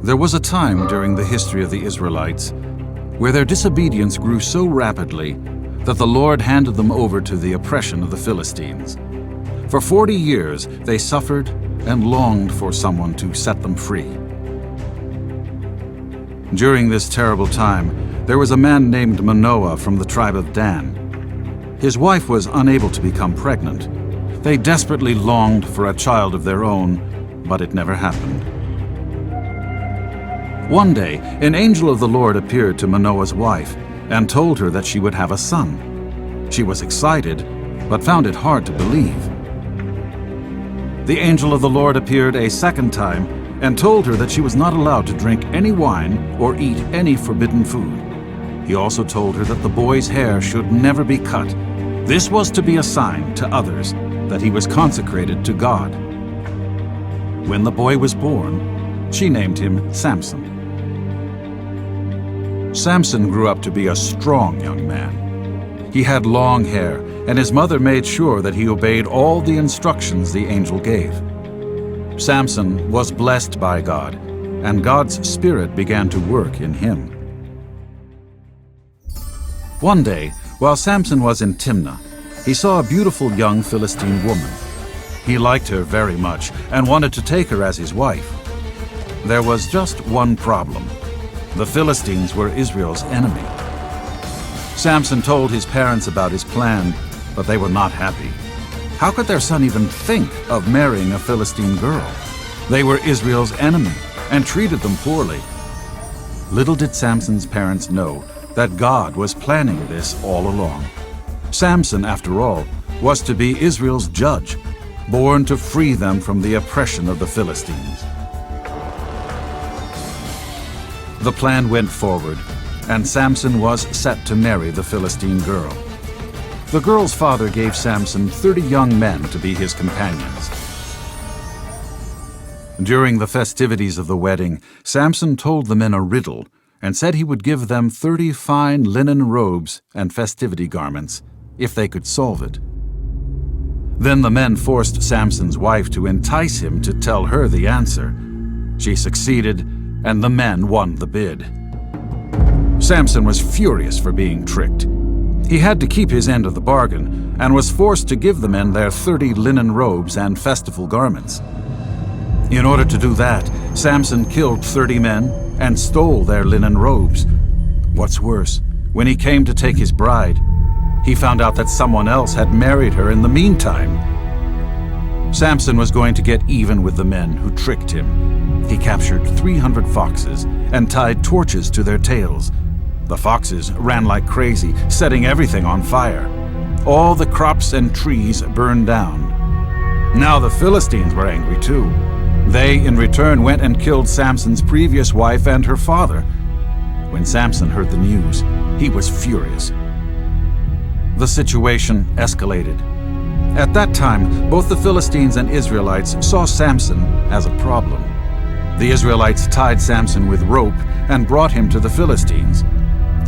There was a time during the history of the Israelites where their disobedience grew so rapidly that the Lord handed them over to the oppression of the Philistines. For 40 years they suffered and longed for someone to set them free. During this terrible time, there was a man named Manoah from the tribe of Dan. His wife was unable to become pregnant. They desperately longed for a child of their own, but it never happened. One day, an angel of the Lord appeared to Manoah's wife and told her that she would have a son. She was excited, but found it hard to believe. The angel of the Lord appeared a second time and told her that she was not allowed to drink any wine or eat any forbidden food. He also told her that the boy's hair should never be cut. This was to be a sign to others that he was consecrated to God. When the boy was born, she named him Samson. Samson grew up to be a strong young man. He had long hair, and his mother made sure that he obeyed all the instructions the angel gave. Samson was blessed by God, and God's Spirit began to work in him. One day, while Samson was in Timnah, he saw a beautiful young Philistine woman. He liked her very much and wanted to take her as his wife. There was just one problem. The Philistines were Israel's enemy. Samson told his parents about his plan, but they were not happy. How could their son even think of marrying a Philistine girl? They were Israel's enemy and treated them poorly. Little did Samson's parents know that God was planning this all along. Samson, after all, was to be Israel's judge, born to free them from the oppression of the Philistines. The plan went forward, and Samson was set to marry the Philistine girl. The girl's father gave Samson 30 young men to be his companions. During the festivities of the wedding, Samson told the men a riddle and said he would give them 30 fine linen robes and festivity garments if they could solve it. Then the men forced Samson's wife to entice him to tell her the answer. She succeeded, and the men won the bid. Samson was furious for being tricked. He had to keep his end of the bargain and was forced to give the men their 30 linen robes and festival garments. In order to do that, Samson killed 30 men and stole their linen robes. What's worse, when he came to take his bride, he found out that someone else had married her in the meantime. Samson was going to get even with the men who tricked him. He captured 300 foxes and tied torches to their tails. The foxes ran like crazy, setting everything on fire. All the crops and trees burned down. Now the Philistines were angry too. They, in return, went and killed Samson's previous wife and her father. When Samson heard the news, he was furious. The situation escalated. At that time, both the Philistines and Israelites saw Samson as a problem. The Israelites tied Samson with rope and brought him to the Philistines.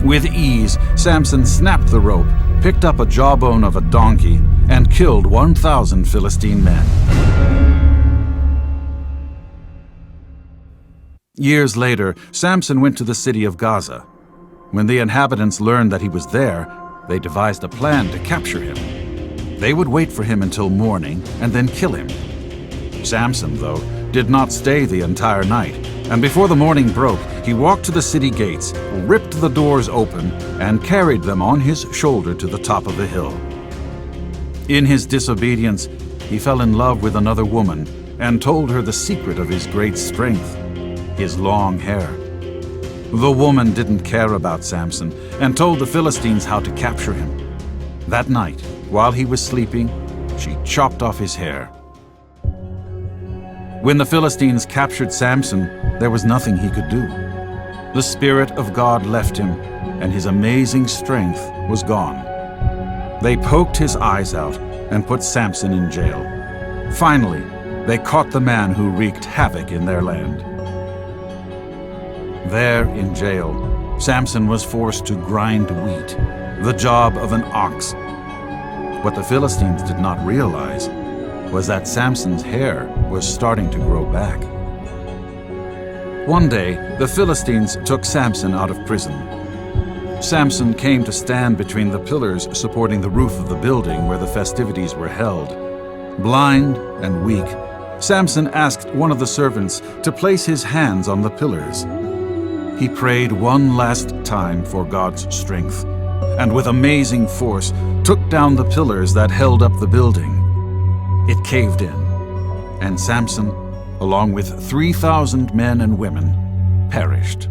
With ease, Samson snapped the rope, picked up a jawbone of a donkey, and killed 1,000 Philistine men. Years later, Samson went to the city of Gaza. When the inhabitants learned that he was there, they devised a plan to capture him. They would wait for him until morning and then kill him. Samson, though, did not stay the entire night, and before the morning broke, he walked to the city gates, ripped the doors open, and carried them on his shoulder to the top of the hill. In his disobedience, he fell in love with another woman and told her the secret of his great strength, his long hair. The woman didn't care about Samson and told the Philistines how to capture him. That night, while he was sleeping, she chopped off his hair. When the Philistines captured Samson, there was nothing he could do. The Spirit of God left him, and his amazing strength was gone. They poked his eyes out and put Samson in jail. Finally, they caught the man who wreaked havoc in their land. There in jail, Samson was forced to grind wheat, the job of an ox. What the Philistines did not realize was that Samson's hair was starting to grow back. One day, the Philistines took Samson out of prison. Samson came to stand between the pillars supporting the roof of the building where the festivities were held. Blind and weak, Samson asked one of the servants to place his hands on the pillars. He prayed one last time for God's strength, and with amazing force took down the pillars that held up the building. It caved in, and Samson, along with 3,000 men and women, perished.